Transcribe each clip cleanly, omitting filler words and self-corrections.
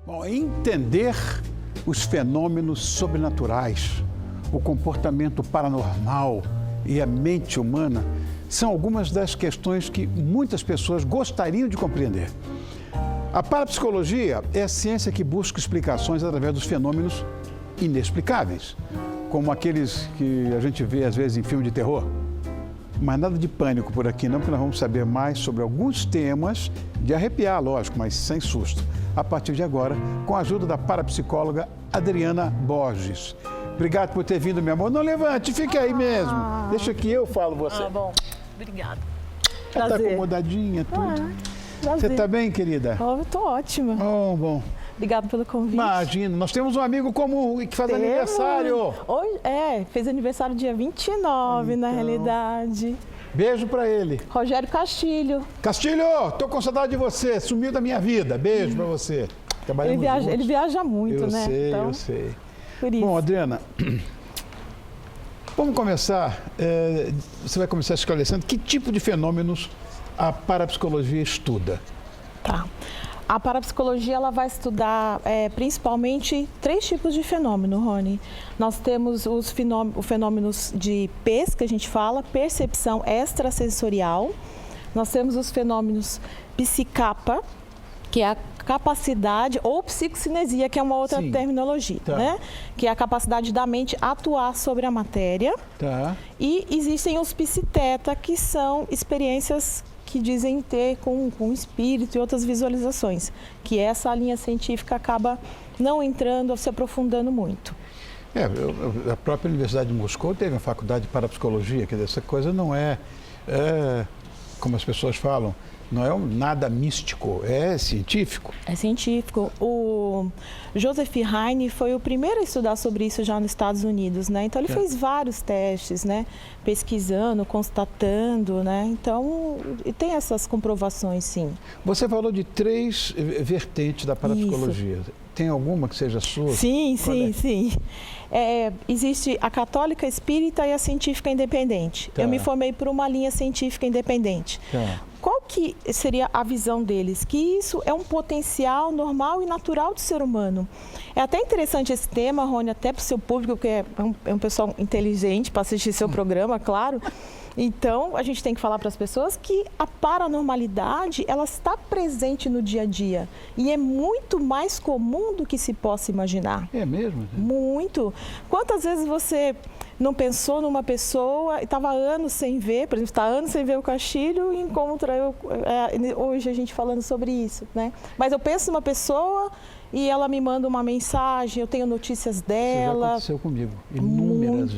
Bom, entender os fenômenos sobrenaturais, o comportamento paranormal e a mente humana são algumas das questões que muitas pessoas gostariam de compreender. A parapsicologia é a ciência que busca explicações através dos fenômenos inexplicáveis, como aqueles que a gente vê às vezes em filme de terror. Mas nada de pânico por aqui não, porque nós vamos saber mais sobre alguns temas de arrepiar, lógico, mas sem susto. A partir de agora, com a ajuda da parapsicóloga Adriana Borges. Obrigado por ter vindo, meu amor. Não levante, fique aí mesmo. Deixa que eu falo você. Ah, bom. Obrigada. Ela está acomodadinha, tudo. Você está bem, querida? Eu estou ótima. Oh, bom. Obrigada pelo convite. Imagina, nós temos um amigo comum que faz aniversário. Hoje, fez aniversário dia 29, na realidade. Beijo pra ele. Rogério Castilho. Castilho, tô com saudade de você, sumiu da minha vida. Beijo pra você. Ele viaja muito, né? Eu sei. Por isso. Bom, Adriana, vamos começar. Você vai começar esclarecendo que tipo de fenômenos a parapsicologia estuda. Tá. A parapsicologia ela vai estudar principalmente 3 tipos de fenômeno, Rony. Nós temos os fenômenos de PES, que a gente fala, percepção extrasensorial. Nós temos os fenômenos psicapa, que é a capacidade, ou psicocinesia, que é uma outra terminologia, né? Que é a capacidade da mente atuar sobre a matéria. Tá. E existem os psiteta, que são experiências que dizem ter com espírito e outras visualizações, que essa linha científica acaba não entrando, se aprofundando muito. A própria Universidade de Moscou teve uma faculdade de parapsicologia, quer dizer, essa coisa não é como as pessoas falam, não é nada místico, é científico. É científico. O Joseph Heine foi o primeiro a estudar sobre isso já nos Estados Unidos, né? Então, ele fez vários testes, né? Pesquisando, constatando, né? Então, tem essas comprovações, sim. Você falou de 3 vertentes da parapsicologia. Isso. Tem alguma que seja sua? Sim. Existe a católica espírita e a científica independente. Eu me formei por uma linha científica independente. Qual que seria a visão deles? Que isso é um potencial normal e natural do ser humano. É até interessante esse tema, Rony, até para o seu público, que é um pessoal inteligente para assistir seu programa, claro. Então, a gente tem que falar para as pessoas que a paranormalidade, ela está presente no dia a dia. E é muito mais comum do que se possa imaginar. É mesmo? Muito. Quantas vezes você não pensou numa pessoa e estava anos sem ver, por exemplo, está anos sem ver o Castilho e encontra hoje a gente falando sobre isso, né? Mas eu penso numa pessoa e ela me manda uma mensagem, eu tenho notícias dela. Isso já aconteceu comigo, inúmeras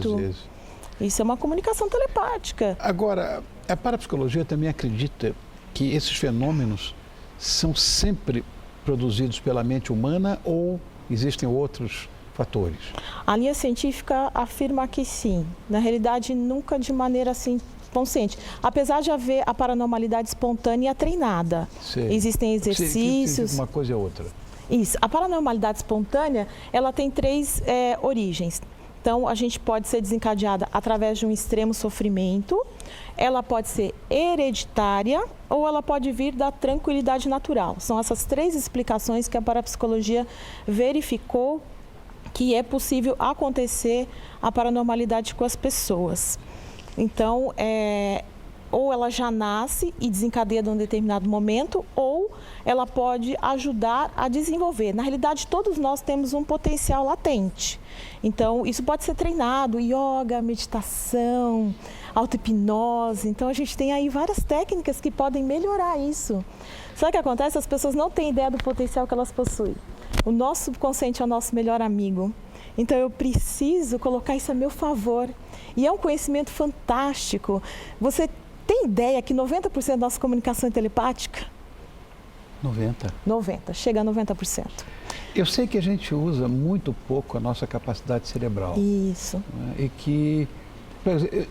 vezes. Isso é uma comunicação telepática. Agora, a parapsicologia também acredita que esses fenômenos são sempre produzidos pela mente humana ou existem outros fatores? A linha científica afirma que sim. Na realidade, nunca de maneira assim consciente. Apesar de haver a paranormalidade espontânea treinada. Existem exercícios. Uma coisa é outra. Isso. A paranormalidade espontânea, ela tem 3 origens. Então, a gente pode ser desencadeada através de um extremo sofrimento, ela pode ser hereditária ou ela pode vir da tranquilidade natural. São essas 3 explicações que a parapsicologia verificou que é possível acontecer a paranormalidade com as pessoas. Então, ou ela já nasce e desencadeia em um determinado momento, ou ela pode ajudar a desenvolver. Na realidade, todos nós temos um potencial latente. Então, isso pode ser treinado, yoga, meditação, auto-hipnose. Então, a gente tem aí várias técnicas que podem melhorar isso. Sabe o que acontece? As pessoas não têm ideia do potencial que elas possuem. O nosso subconsciente é o nosso melhor amigo. Então, eu preciso colocar isso a meu favor. E é um conhecimento fantástico. Você tem ideia que 90% da nossa comunicação é telepática? 90%, chega a 90%. Eu sei que a gente usa muito pouco a nossa capacidade cerebral. Isso. Né? E que,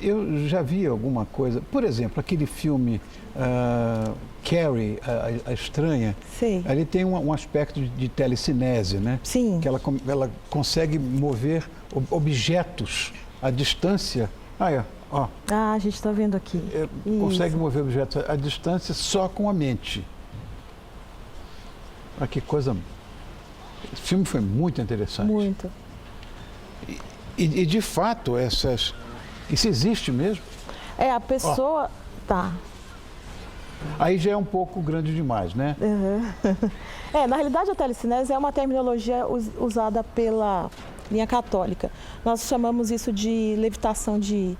eu já vi alguma coisa, por exemplo, aquele filme Carrie, a Estranha, ali tem um aspecto de telecinese, né? Sim. Que ela consegue mover objetos à distância. A gente está vendo aqui. Consegue mover objetos à distância só com a mente. Ah, que coisa... Esse filme foi muito interessante. Muito. E de fato, isso existe mesmo? A pessoa... Tá. Aí já é um pouco grande demais, né? Na realidade, a telecinese é uma terminologia usada pela linha católica. Nós chamamos isso de levitação de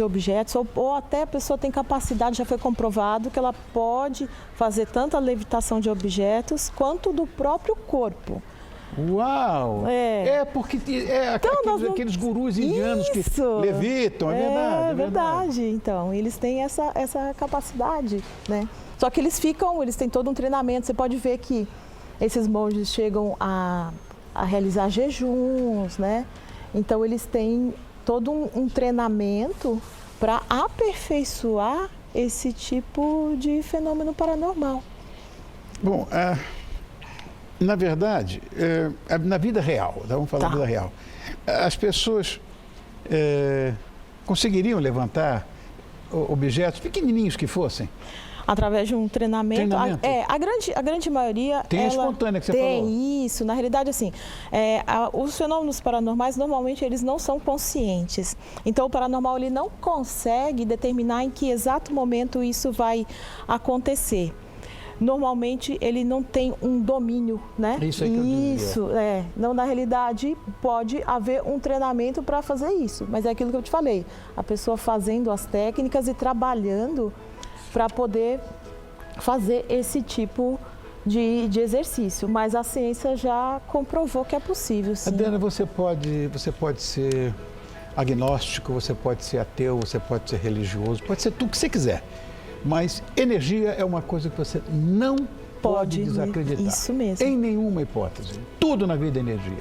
objetos, ou até a pessoa tem capacidade, já foi comprovado que ela pode fazer tanto a levitação de objetos quanto do próprio corpo. Uau! Porque aqueles gurus indianos que levitam, é verdade. É verdade, então, eles têm essa capacidade, né? Só que eles têm todo um treinamento, você pode ver que esses monges chegam a realizar jejuns, né? Então, eles têm todo um treinamento para aperfeiçoar esse tipo de fenômeno paranormal. Bom, na verdade, na vida real, vamos falar da vida real, as pessoas conseguiriam levantar objetos pequenininhos que fossem? Através de um treinamento. A grande maioria... Tem a espontânea que você falou. Tem isso. Na realidade, assim, os fenômenos paranormais, normalmente, eles não são conscientes. Então, o paranormal, ele não consegue determinar em que exato momento isso vai acontecer. Normalmente, ele não tem um domínio, né? Isso é que eu dizia. Não, na realidade, pode haver um treinamento para fazer isso. Mas é aquilo que eu te falei. A pessoa fazendo as técnicas e trabalhando para poder fazer esse tipo de exercício. Mas a ciência já comprovou que é possível, sim. Adriana, você pode ser agnóstico, você pode ser ateu, você pode ser religioso, pode ser tudo que você quiser. Mas energia é uma coisa que você não pode desacreditar. Isso mesmo. Em nenhuma hipótese. Tudo na vida é energia.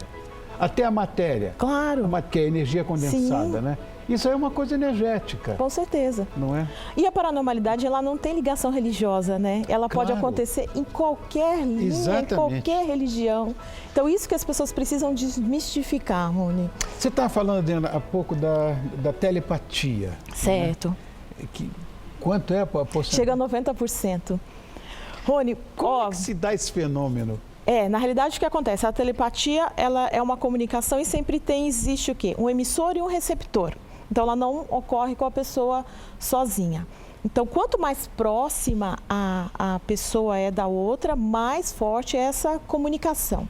Até a matéria. Claro. Que é energia condensada, né? Isso aí é uma coisa energética. Com certeza. Não é? E a paranormalidade, ela não tem ligação religiosa, né? Ela pode acontecer em qualquer linha, em qualquer religião. Então, isso que as pessoas precisam desmistificar, Rony. Você estava falando, Adriana, há pouco da telepatia. Certo. Né? Quanto é a porcentagem? Chega a 90%. Rony, como é que se dá esse fenômeno? Na realidade, o que acontece? A telepatia, ela é uma comunicação e sempre existe o quê? Um emissor e um receptor. Então, ela não ocorre com a pessoa sozinha. Então, quanto mais próxima a pessoa é da outra, mais forte é essa comunicação.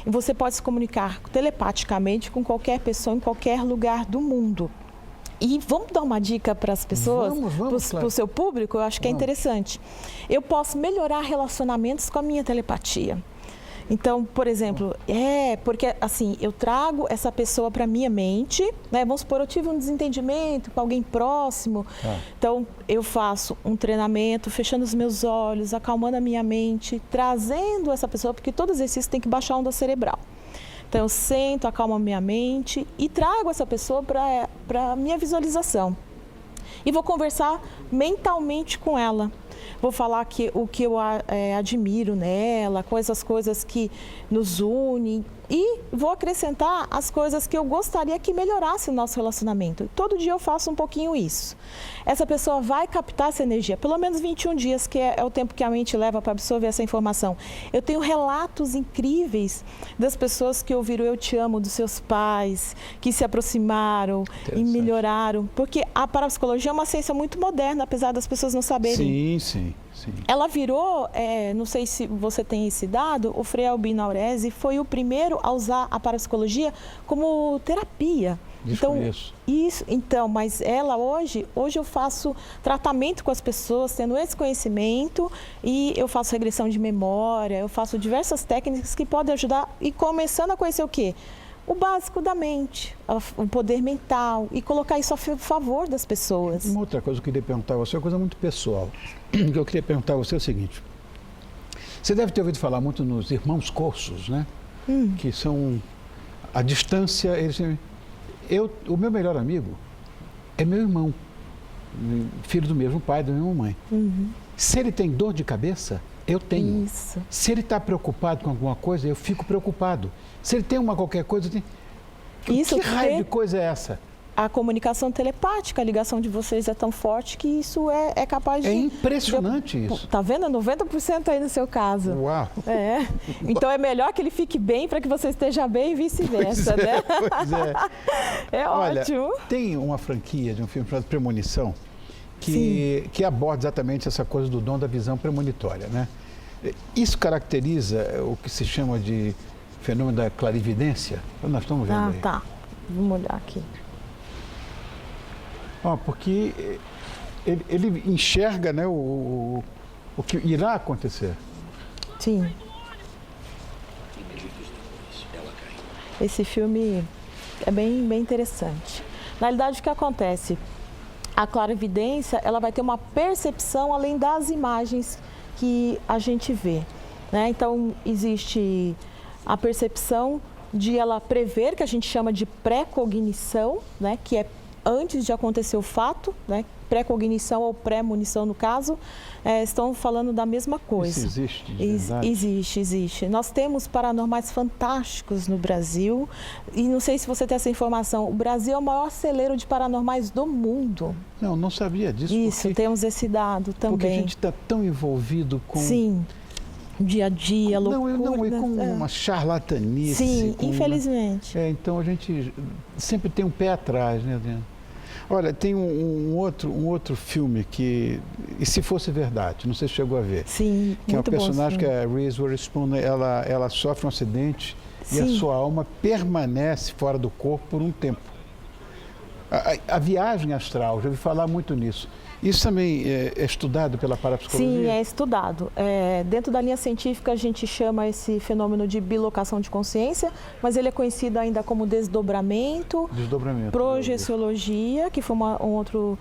E você pode se comunicar telepaticamente com qualquer pessoa em qualquer lugar do mundo. E vamos dar uma dica para as pessoas, para o seu público, eu acho que é interessante. Eu posso melhorar relacionamentos com a minha telepatia. Então, por exemplo, porque assim, eu trago essa pessoa para a minha mente, né? Vamos supor, eu tive um desentendimento com alguém próximo, então eu faço um treinamento, fechando os meus olhos, acalmando a minha mente, trazendo essa pessoa, porque todo exercício tem que baixar a onda cerebral. Então, eu sento, acalmo a minha mente e trago essa pessoa para a minha visualização. E vou conversar mentalmente com ela. Vou falar o que eu admiro nela, quais as coisas que nos unem. E vou acrescentar as coisas que eu gostaria que melhorasse o nosso relacionamento. Todo dia eu faço um pouquinho isso. Essa pessoa vai captar essa energia, pelo menos 21 dias, que é o tempo que a mente leva para absorver essa informação. Eu tenho relatos incríveis das pessoas que ouviram "Eu te amo" dos seus pais, que se aproximaram e melhoraram. Porque a parapsicologia é uma ciência muito moderna, apesar das pessoas não saberem. Sim. Ela virou, não sei se você tem esse dado, o Frei Albino Auresi foi o primeiro a usar a parapsicologia como terapia. Então, mas ela hoje eu faço tratamento com as pessoas, tendo esse conhecimento, e eu faço regressão de memória, eu faço diversas técnicas que podem ajudar, e começando a conhecer o quê? O básico da mente, o poder mental, e colocar isso a favor das pessoas. Uma outra coisa que eu queria perguntar a você, uma coisa muito pessoal. O que eu queria perguntar a você é o seguinte: você deve ter ouvido falar muito nos irmãos Corsos, né? Que são a distância. O meu melhor amigo é meu irmão, filho do mesmo pai, da mesma mãe. Se ele tem dor de cabeça, eu tenho. Isso. Se ele está preocupado com alguma coisa, eu fico preocupado. Se ele tem qualquer coisa, eu tenho... Que raio de coisa é essa? a comunicação telepática, a ligação de vocês é tão forte que isso é capaz de... É impressionante isso. Tá vendo? 90% aí no seu caso. Uau! Então é melhor que ele fique bem para que você esteja bem e vice-versa, né? Pois é. Olha, ótimo. Tem uma franquia de um filme chamado Premonição que aborda exatamente essa coisa do dom da visão premonitória, né? Isso caracteriza o que se chama de fenômeno da clarividência? Nós estamos vendo aí. Tá. Vamos olhar aqui. Porque ele enxerga, né, o que irá acontecer. Sim. Esse filme é bem interessante. Na realidade, o que acontece? A clarividência, ela vai ter uma percepção além das imagens que a gente vê, né? Então, existe a percepção de ela prever, que a gente chama de pré-cognição, né? Que é antes de acontecer o fato, né? Pré-cognição ou pré-munição, no caso, estão falando da mesma coisa. Isso existe, de verdade? Existe. Nós temos paranormais fantásticos no Brasil e não sei se você tem essa informação, o Brasil é o maior celeiro de paranormais do mundo. Não sabia disso. Isso, temos esse dado também. Porque a gente está tão envolvido com... Sim. Dia a dia, loucura. E com uma charlatanice. Sim, infelizmente. Então a gente sempre tem um pé atrás, né, Adriana? Olha, tem um outro filme que, e se fosse verdade, não sei se chegou a ver. Sim, que muito é um personagem bom, que é a Reese Witherspoon, ela sofre um acidente e a sua alma permanece fora do corpo por um tempo. A viagem astral, já ouvi falar muito nisso. Isso também é estudado pela parapsicologia? Sim, é estudado. Dentro da linha científica, a gente chama esse fenômeno de bilocação de consciência, mas ele é conhecido ainda como desdobramento, projeciologia, que foi um outro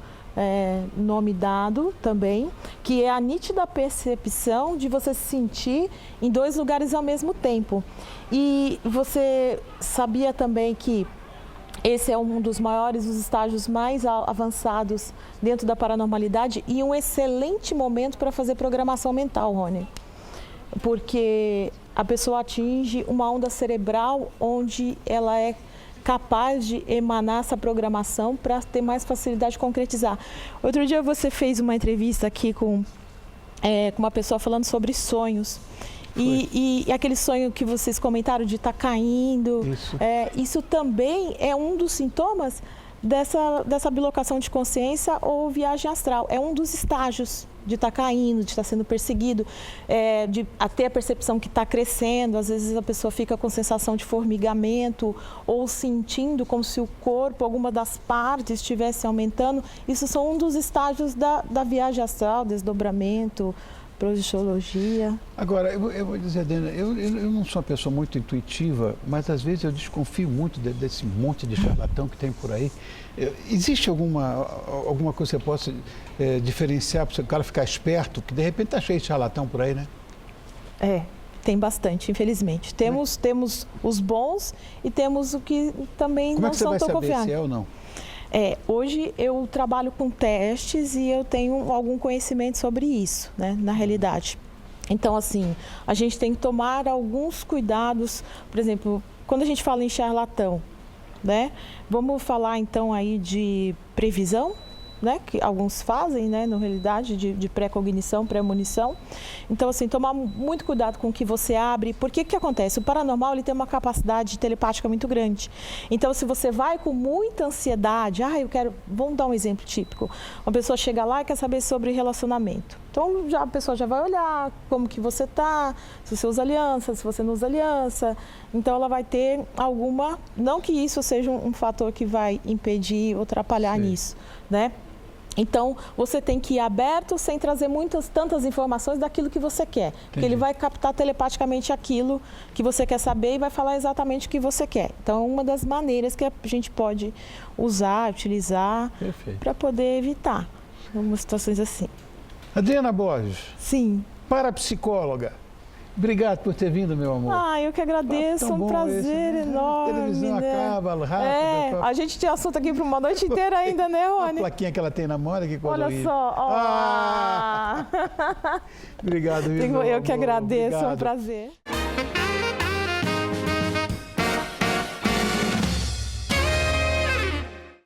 nome dado também, que é a nítida percepção de você se sentir em dois lugares ao mesmo tempo. E você sabia também que esse é um dos maiores, os estágios mais avançados dentro da paranormalidade e um excelente momento para fazer programação mental, Rony. Porque a pessoa atinge uma onda cerebral onde ela é capaz de emanar essa programação para ter mais facilidade de concretizar. Outro dia você fez uma entrevista aqui com uma pessoa falando sobre sonhos. E aquele sonho que vocês comentaram de estar caindo, isso também é um dos sintomas dessa bilocação de consciência ou viagem astral. É um dos estágios de estar caindo, de estar sendo perseguido, de ter a percepção que está crescendo. Às vezes a pessoa fica com sensação de formigamento ou sentindo como se o corpo, alguma das partes estivesse aumentando. Isso são um dos estágios da viagem astral, desdobramento, projeciologia. Agora, eu vou dizer, Adriana, eu não sou uma pessoa muito intuitiva, mas às vezes eu desconfio muito desse monte de charlatão que tem por aí. Existe alguma coisa que você possa diferenciar para o cara ficar esperto? Que de repente está cheio de charlatão por aí, né? Tem bastante, infelizmente. Temos os bons e temos o que também não são tão confiáveis. Como é que você vai saber se é ou não? Hoje eu trabalho com testes e eu tenho algum conhecimento sobre isso, né, na realidade. Então, assim, a gente tem que tomar alguns cuidados. Por exemplo, quando a gente fala em charlatão, né, vamos falar então aí de previsão, né, que alguns fazem, né, na realidade, de pré-cognição, pré-munição. Então, assim, tomar muito cuidado com o que você abre. Porque o que acontece? O paranormal, ele tem uma capacidade telepática muito grande. Então, se você vai com muita ansiedade, vamos dar um exemplo típico. Uma pessoa chega lá e quer saber sobre relacionamento. Então, a pessoa já vai olhar como que você está, se você usa aliança, se você não usa aliança. Então, ela vai ter alguma... Não que isso seja um fator que vai impedir ou atrapalhar nisso, né? Então, você tem que ir aberto sem trazer tantas informações daquilo que você quer. Entendi. Porque ele vai captar telepaticamente aquilo que você quer saber e vai falar exatamente o que você quer. Então, é uma das maneiras que a gente pode usar, utilizar para poder evitar algumas situações assim. Adriana Borges. Sim. Parapsicóloga. Obrigado por ter vindo, meu amor. Eu que agradeço, um prazer enorme. A televisão acaba rápido. A gente tem assunto aqui para uma noite inteira ainda, né, Rony? A plaquinha que ela tem na mão, que coisa horrível. Olha só. Obrigado, viu, Eu que agradeço, é um prazer.